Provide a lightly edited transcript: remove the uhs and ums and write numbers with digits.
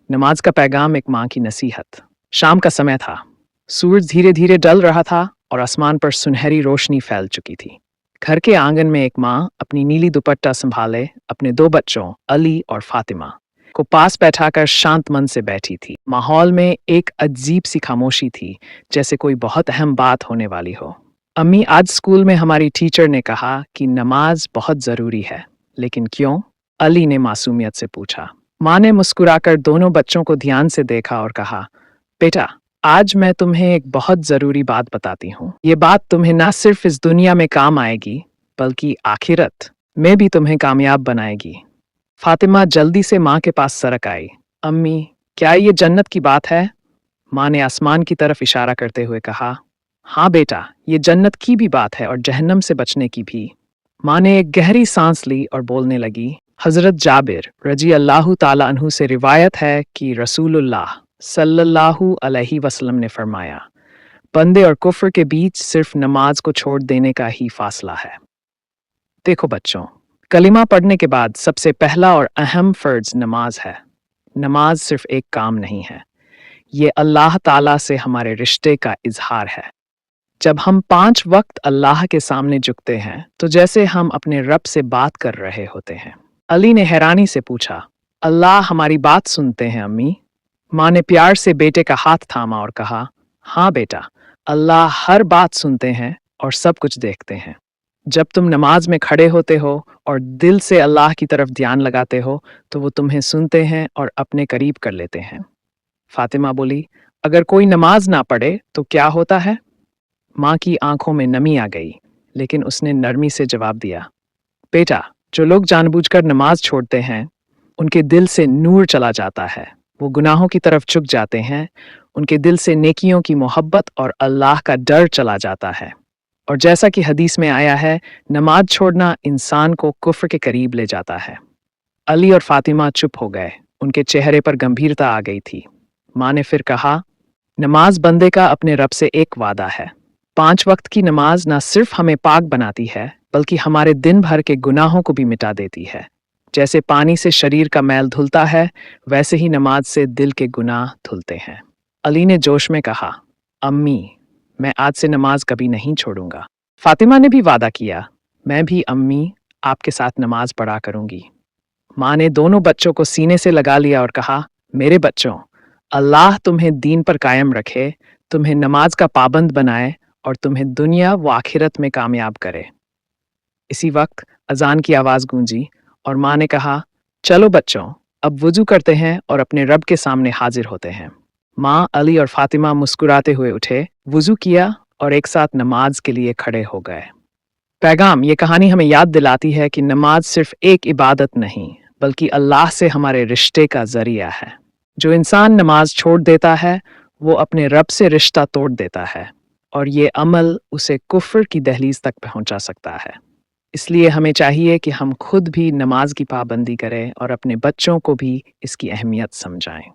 नमाज का पैगाम एक माँ की नसीहत। शाम का समय था। सूरज धीरे धीरे ढल रहा था और आसमान पर सुनहरी रोशनी फैल चुकी थी। घर के आंगन में एक माँ अपनी नीली दुपट्टा संभाले अपने दो बच्चों अली और फातिमा को पास बैठाकर शांत मन से बैठी थी। माहौल में एक अजीब सी खामोशी थी, जैसे कोई बहुत अहम बात होने वाली हो। अम्मी, आज स्कूल में हमारी टीचर ने कहा कि नमाज बहुत जरूरी है, लेकिन क्यों? अली ने मासूमियत से पूछा। माँ ने मुस्कुराकर दोनों बच्चों को ध्यान से देखा और कहा, बेटा, आज मैं तुम्हें एक बहुत जरूरी बात बताती हूँ। ये बात तुम्हें ना सिर्फ इस दुनिया में काम आएगी, बल्कि आखिरत में भी तुम्हें कामयाब बनाएगी। फातिमा जल्दी से माँ के पास सरक आई। अम्मी, क्या ये जन्नत की बात है? माँ ने आसमान की तरफ इशारा करते हुए कहा। हाँ बेटा, ये जन्नत की भी बात है और जहन्नम से बचने की भी। माँ ने एक गहरी सांस ली और बोलने लगी। हजरत जाबिर रजी अल्लाह ताला अन्हु से रिवायत है कि रसूलुल्लाह सल्लल्लाहु अलैहि वसल्लम ने फरमाया, बंदे और कुफ्र के बीच सिर्फ नमाज को छोड़ देने का ही फासला है। देखो बच्चों, कलिमा पढ़ने के बाद सबसे पहला और अहम फर्ज नमाज है। नमाज सिर्फ एक काम नहीं है, ये अल्लाह ताला से हमारे रिश्ते का इजहार है। जब हम 5 वक्त अल्लाह के सामने झुकते हैं तो जैसे हम अपने रब से बात कर रहे होते हैं। अली ने हैरानी से पूछा, अल्लाह हमारी बात सुनते हैं अम्मी? माँ ने प्यार से बेटे का हाथ थामा और कहा, हाँ बेटा, अल्लाह हर बात सुनते हैं और सब कुछ देखते हैं। जब तुम नमाज में खड़े होते हो और दिल से अल्लाह की तरफ ध्यान लगाते हो तो वो तुम्हें सुनते हैं और अपने करीब कर लेते हैं। फातिमा बोली, अगर कोई नमाज ना पढ़े तो क्या होता है? माँ की आंखों में नमी आ गई, लेकिन उसने नरमी से जवाब दिया, बेटा, जो लोग जानबूझकर नमाज छोड़ते हैं उनके दिल से नूर चला जाता है, वो गुनाहों की तरफ झुक जाते हैं, उनके दिल से नेकियों की मोहब्बत और अल्लाह का डर चला जाता है। और जैसा कि हदीस में आया है, नमाज छोड़ना इंसान को कुफ्र के करीब ले जाता है। अली और फातिमा चुप हो गए, उनके चेहरे पर गंभीरता आ गई थी। माँ ने फिर कहा, नमाज बंदे का अपने रब से एक वादा है। 5 वक्त की नमाज ना सिर्फ हमें पाक बनाती है, बल्कि हमारे दिन भर के गुनाहों को भी मिटा देती है। जैसे पानी से शरीर का मैल धुलता है, वैसे ही नमाज से दिल के गुनाह धुलते हैं। अली ने जोश में कहा, अम्मी, मैं आज से नमाज कभी नहीं छोड़ूंगा। फातिमा ने भी वादा किया, मैं भी अम्मी आपके साथ नमाज पढ़ा करूंगी। माँ ने दोनों बच्चों को सीने से लगा लिया और कहा, मेरे बच्चों, अल्लाह तुम्हें दीन पर कायम रखे, तुम्हें नमाज का पाबंद बनाए और तुम्हें दुनिया व आखिरत में कामयाब करे। इसी वक्त अजान की आवाज़ गूंजी और माँ ने कहा, चलो बच्चों, अब वुजू करते हैं और अपने रब के सामने हाजिर होते हैं। माँ, अली और फातिमा मुस्कुराते हुए उठे, वुजू किया और एक साथ नमाज के लिए खड़े हो गए। पैगाम, ये कहानी हमें याद दिलाती है कि नमाज सिर्फ एक इबादत नहीं, बल्कि अल्लाह से हमारे रिश्ते का जरिया है। जो इंसान नमाज छोड़ देता है वो अपने रब से रिश्ता तोड़ देता है, और ये अमल उसे कुफ्र की दहलीज तक पहुंचा सकता है। इसलिए हमें चाहिए कि हम खुद भी नमाज की पाबंदी करें और अपने बच्चों को भी इसकी अहमियत समझाएं।